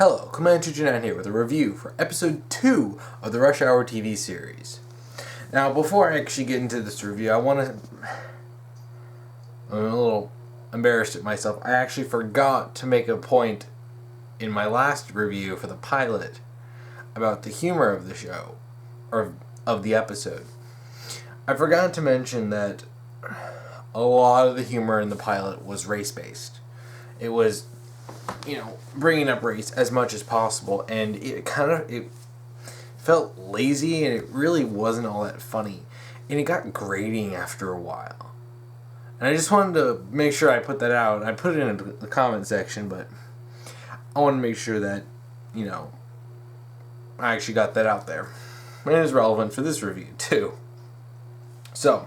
Hello, Command229 here with a review for episode 2 of the Rush Hour TV series. Now, before I actually get into this review, I'm a little embarrassed at myself. I actually forgot to make a point in my last review for the pilot about the humor of the show, or of the episode. I forgot to mention that a lot of the humor in the pilot was race-based. It was, bringing up race as much as possible, and it felt lazy, and it really wasn't all that funny, and it got grating after a while. And I just wanted to make sure I put that out. I put it in the comment section, but I want to make sure that, I actually got that out there. And it is relevant for this review, too. So,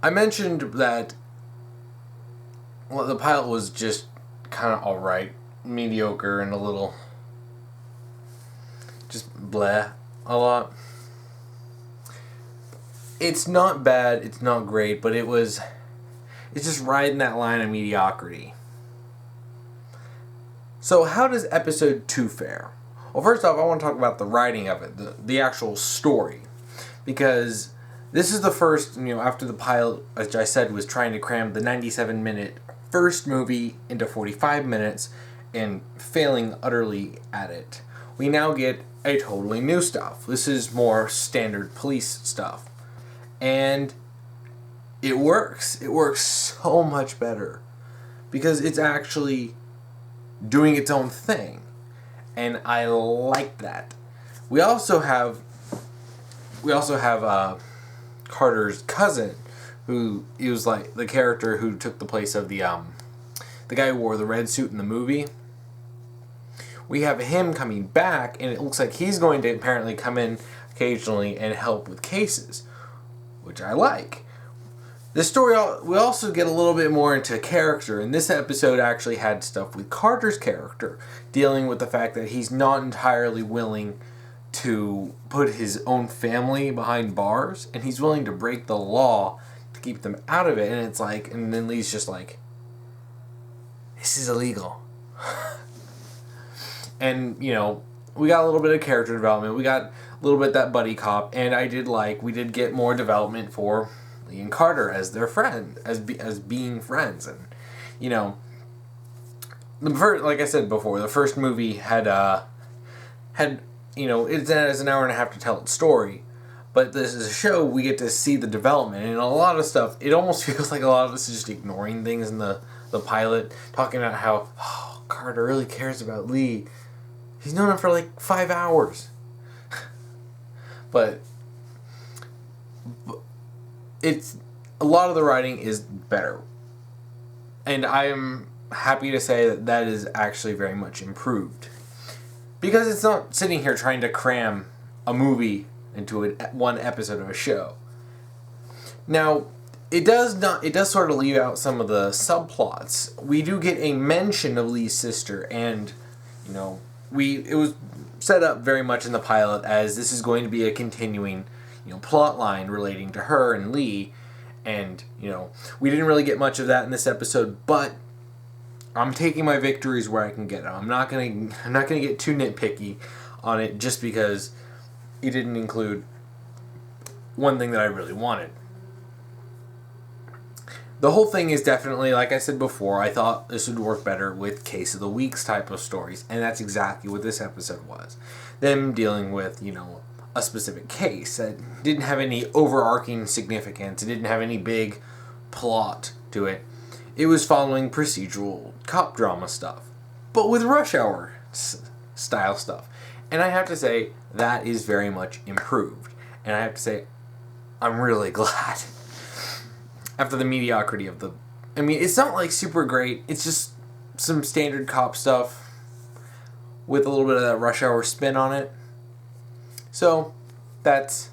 I mentioned that the pilot was just kind of alright, mediocre, and a little just bleh a lot. It's not bad, it's not great, but it's just riding that line of mediocrity. So how does episode 2 fare? Well, first off, I want to talk about the writing of it, the actual story, because this is the first, after the pilot, as I said, was trying to cram the 97-minute first movie into 45 minutes and failing utterly at it. We now get a totally new stuff. This is more standard police stuff. And it works. It works so much better because it's actually doing its own thing. And I like that. We also have Carter's cousin, who he was like the character who took the place of the guy who wore the red suit in the movie. We have him coming back, and it looks like he's going to apparently come in occasionally and help with cases, which I like. This story, we also get a little bit more into character, and this episode actually had stuff with Carter's character, dealing with the fact that he's not entirely willing to put his own family behind bars, and he's willing to break the law to keep them out of it. And it's like, and then Lee's just like, this is illegal. And, we got a little bit of character development. We got a little bit of that buddy cop, and we did get more development for Lee and Carter as their friend, as being friends. And, like I said before, the first movie had it has an hour and a half to tell its story. But this is a show, we get to see the development. And a lot of stuff, it almost feels like a lot of us is just ignoring things in the pilot. Talking about how, Carter really cares about Lee. He's known him for like 5 hours. But it's, a lot of the writing is better. And I am happy to say that is actually very much improved. Because it's not sitting here trying to cram a movie into one episode of a show. Now, it does sort of leave out some of the subplots. We do get a mention of Lee's sister, and it was set up very much in the pilot as this is going to be a continuing plot line relating to her and Lee, and we didn't really get much of that in this episode, but I'm taking my victories where I can get them. I'm not gonna get too nitpicky on it just because it didn't include one thing that I really wanted. The whole thing is definitely, like I said before, I thought this would work better with Case of the Weeks type of stories, and that's exactly what this episode was. Them dealing with, a specific case that didn't have any overarching significance. It didn't have any big plot to it. It was following procedural cop drama stuff, but with Rush Hour style stuff. And I have to say, that is very much improved. And I have to say, I'm really glad. After the mediocrity of it's not like super great. It's just some standard cop stuff with a little bit of that Rush Hour spin on it. So it's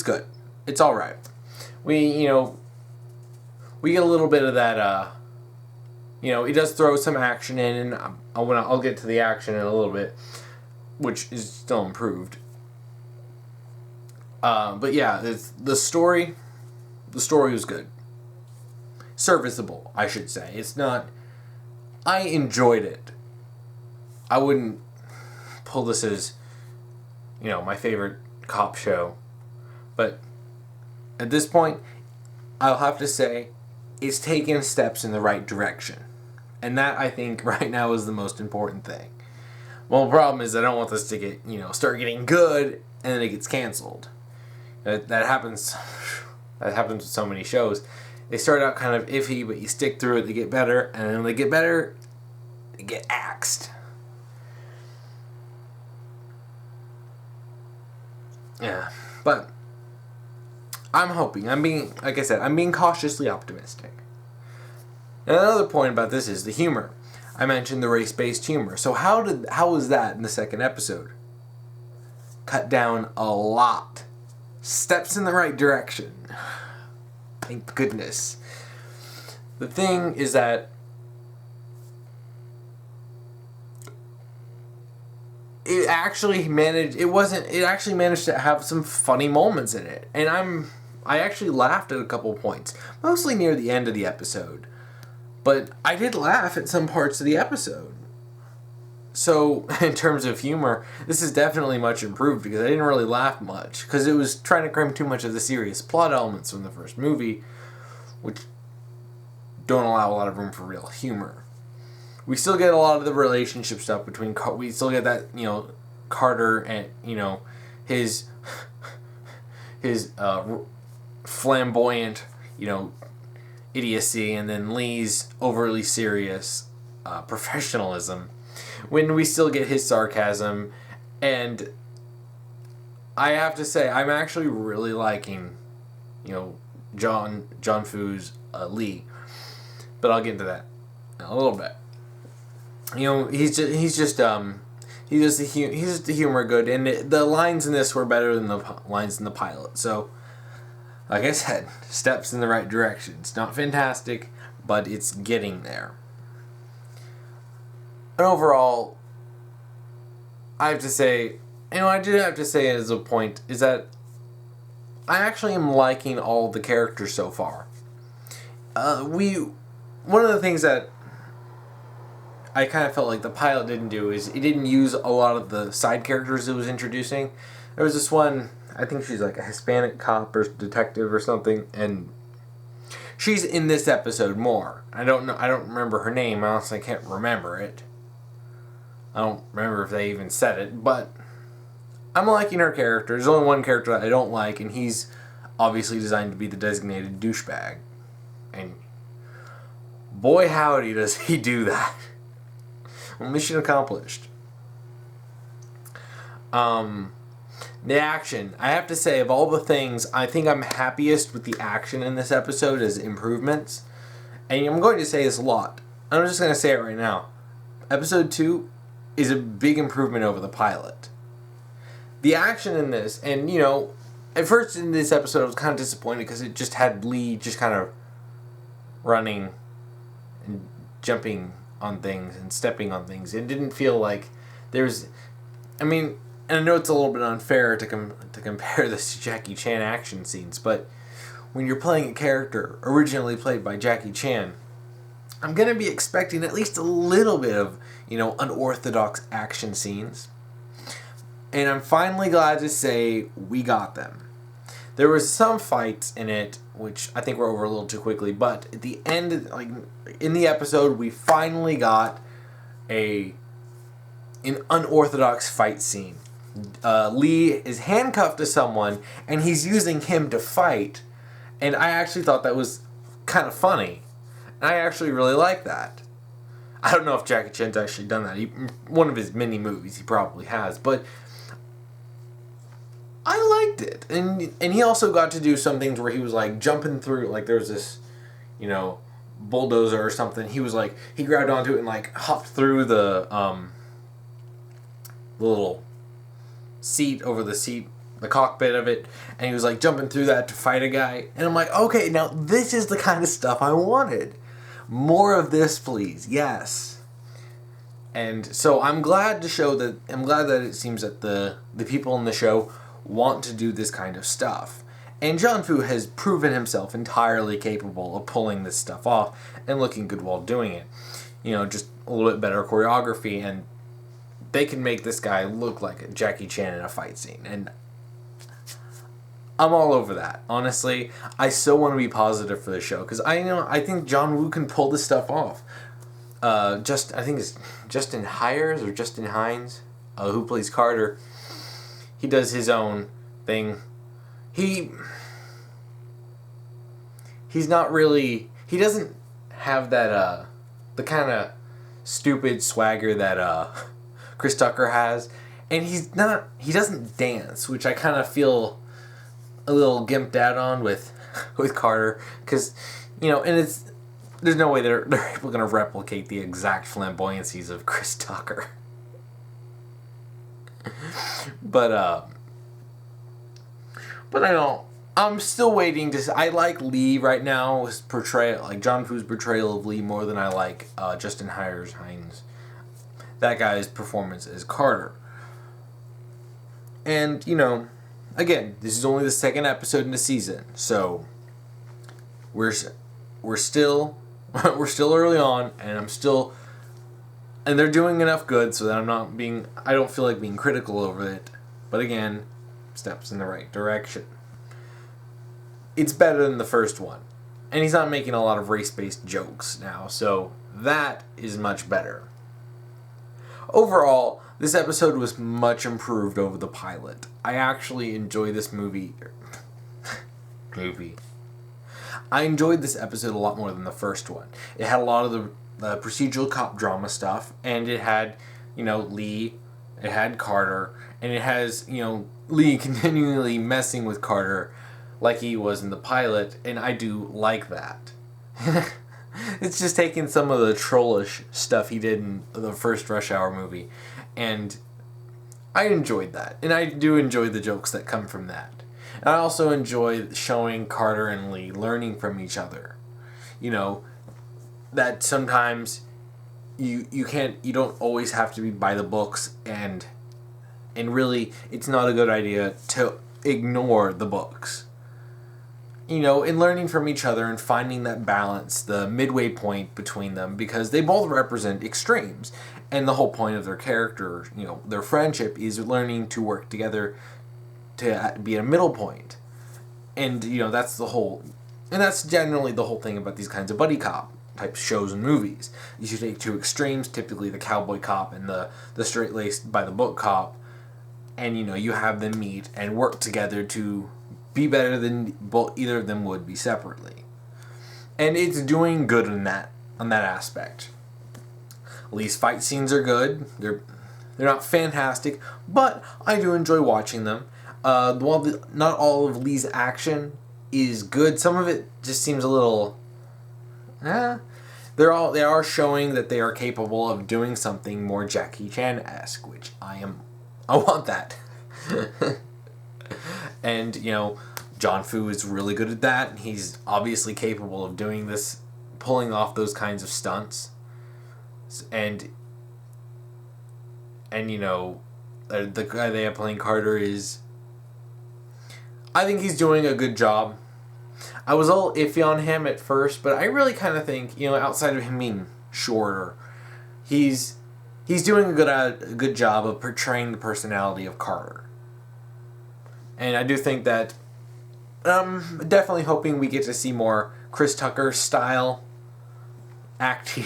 good. It's all right. We get a little bit of that. It does throw some action in, and I'll get to the action in a little bit, which is still improved. But yeah, the story. The story was good. Serviceable, I should say. It's not I enjoyed it. I wouldn't pull this as, my favorite cop show. But at this point, I'll have to say it's taken steps in the right direction. And that, I think, right now is the most important thing. Well, the problem is I don't want this to get, start getting good and then it gets canceled. That happens. That happens with so many shows. They start out kind of iffy, but you stick through it, they get better, and then when they get better, they get axed. Yeah, but I'm hoping. Like I said, I'm being cautiously optimistic. And another point about this is the humor. I mentioned the race-based humor. So how was that in the second episode? Cut down a lot. Steps in the right direction. Thank goodness. The thing is that it actually managed to have some funny moments in it. And I actually laughed at a couple points, mostly near the end of the episode. But I did laugh at some parts of the episode. So, in terms of humor, this is definitely much improved because I didn't really laugh much. Because it was trying to cram too much of the serious plot elements from the first movie, which don't allow a lot of room for real humor. We still get a lot of the relationship stuff between... We still get that, Carter and, his flamboyant, idiocy, and then Lee's overly serious professionalism, when we still get his sarcasm. And I have to say, I'm actually really liking, John Fu's Lee, but I'll get into that in a little bit. He's just the humor good, and the lines in this were better than the lines in the pilot. So, like I said, steps in the right direction. It's not fantastic, but it's getting there. And overall, I have to say, I did have to say as a point, is that I actually am liking all the characters so far. One of the things that I kind of felt like the pilot didn't do is it didn't use a lot of the side characters it was introducing. There was this one, I think she's like a Hispanic cop or detective or something, and she's in this episode more. I don't remember her name. Honestly, I can't remember it. I don't remember if they even said it, but I'm liking her character. There's only one character that I don't like, and he's obviously designed to be the designated douchebag. And boy howdy does he do that. Well, mission accomplished. The action. I have to say, of all the things, I think I'm happiest with the action in this episode as improvements. And I'm going to say this a lot. I'm just going to say it right now. Episode 2 is a big improvement over the pilot. The action in this, and at first in this episode I was kind of disappointed because it just had Lee just kind of running and jumping on things and stepping on things. It didn't feel like there's... and I know it's a little bit unfair to compare this to Jackie Chan action scenes, but when you're playing a character originally played by Jackie Chan, I'm going to be expecting at least a little bit of, unorthodox action scenes. And I'm finally glad to say we got them. There was some fights in it, which I think we're over a little too quickly, but at the end, like in the episode, we finally got an unorthodox fight scene. Lee is handcuffed to someone, and he's using him to fight, and I actually thought that was kind of funny. And I actually really like that. I don't know if Jackie Chan's actually done that. One of his many movies, he probably has, but I liked it. And he also got to do some things where he was like jumping through, like there was this, bulldozer or something. He was like, he grabbed onto it and like hopped through the little seat over the cockpit of it, and he was like jumping through that to fight a guy. And I'm like, okay, now this is the kind of stuff I wanted. More of this, please. Yes. And so I'm glad that it seems that the people in the show want to do this kind of stuff. And John Fu has proven himself entirely capable of pulling this stuff off and looking good while doing it. Just a little bit better choreography, and they can make this guy look like Jackie Chan in a fight scene. And I'm all over that. Honestly, I so want to be positive for the show because I think John Woo can pull this stuff off. I think it's Justin Hires or Justin Hines, who plays Carter. He does his own thing. He's not really. He doesn't have that the kind of stupid swagger that Chris Tucker has, and he doesn't dance, which I kind of feel a little gimped out on with Carter, because and there's no way they're able to replicate the exact flamboyancies of Chris Tucker. But I don't. I'm still waiting to. I like Lee right now. His portrayal, like John Woo's portrayal of Lee, more than I like Justin Hines. That guy's performance as Carter. And again, this is only the second episode in the season, so we're still early on, and they're doing enough good so that I don't feel like being critical over it. But again, steps in the right direction. It's better than the first one, and he's not making a lot of race-based jokes now, so that is much better. Overall, this episode was much improved over the pilot. I actually enjoy this movie. I enjoyed this episode a lot more than the first one. It had a lot of the procedural cop drama stuff, and it had, Lee, it had Carter, and it has, Lee continually messing with Carter like he was in the pilot, and I do like that. It's just taking some of the trollish stuff he did in the first Rush Hour movie, and I enjoyed that. And I do enjoy the jokes that come from that. And I also enjoy showing Carter and Lee learning from each other. That sometimes you don't always have to be by the books, and really it's not a good idea to ignore the books. In learning from each other and finding that balance, the midway point between them, because they both represent extremes. And the whole point of their character, their friendship, is learning to work together to be a middle point. And, that's generally the whole thing about these kinds of buddy cop type shows and movies. You should take two extremes, typically the cowboy cop and the straight-laced by the book cop, and, you have them meet and work together to be better than either of them would be separately. And it's doing good in that aspect. Lee's fight scenes are good. They're not fantastic, but I do enjoy watching them. While not all of Lee's action is good, some of it just seems a little. They are showing that they are capable of doing something more Jackie Chan-esque, which I want that. And, John Fu is really good at that. He's obviously capable of doing this, pulling off those kinds of stunts. And the guy they have playing Carter I think he's doing a good job. I was a little iffy on him at first, but I really kind of think, outside of him being shorter, he's doing a good job of portraying the personality of Carter. And I do think that I'm definitely hoping we get to see more Chris Tucker style acting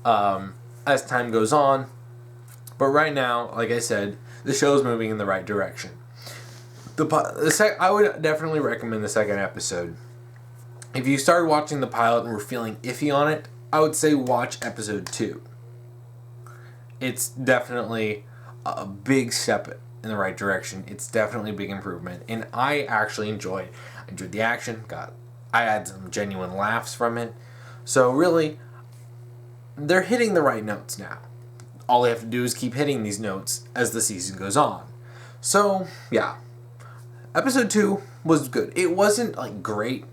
as time goes on. But right now, like I said, the show's moving in the right direction. I would definitely recommend the second episode. If you started watching the pilot and were feeling iffy on it, I would say watch episode 2. It's definitely a big step in the right direction. It's definitely a big improvement, and I actually enjoyed the action. I had some genuine laughs from it. So really, they're hitting the right notes now. All they have to do is keep hitting these notes as the season goes on. So yeah, episode 2 was good. It wasn't great.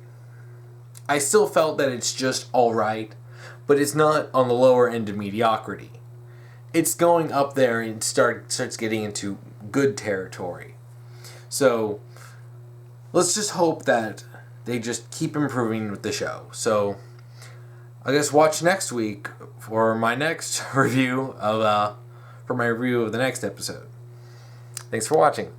I still felt that it's just all right, but it's not on the lower end of mediocrity. It's going up there and starts getting into good territory. So let's just hope that they just keep improving with the show. So I guess watch next week for my next review of the next episode. Thanks for watching.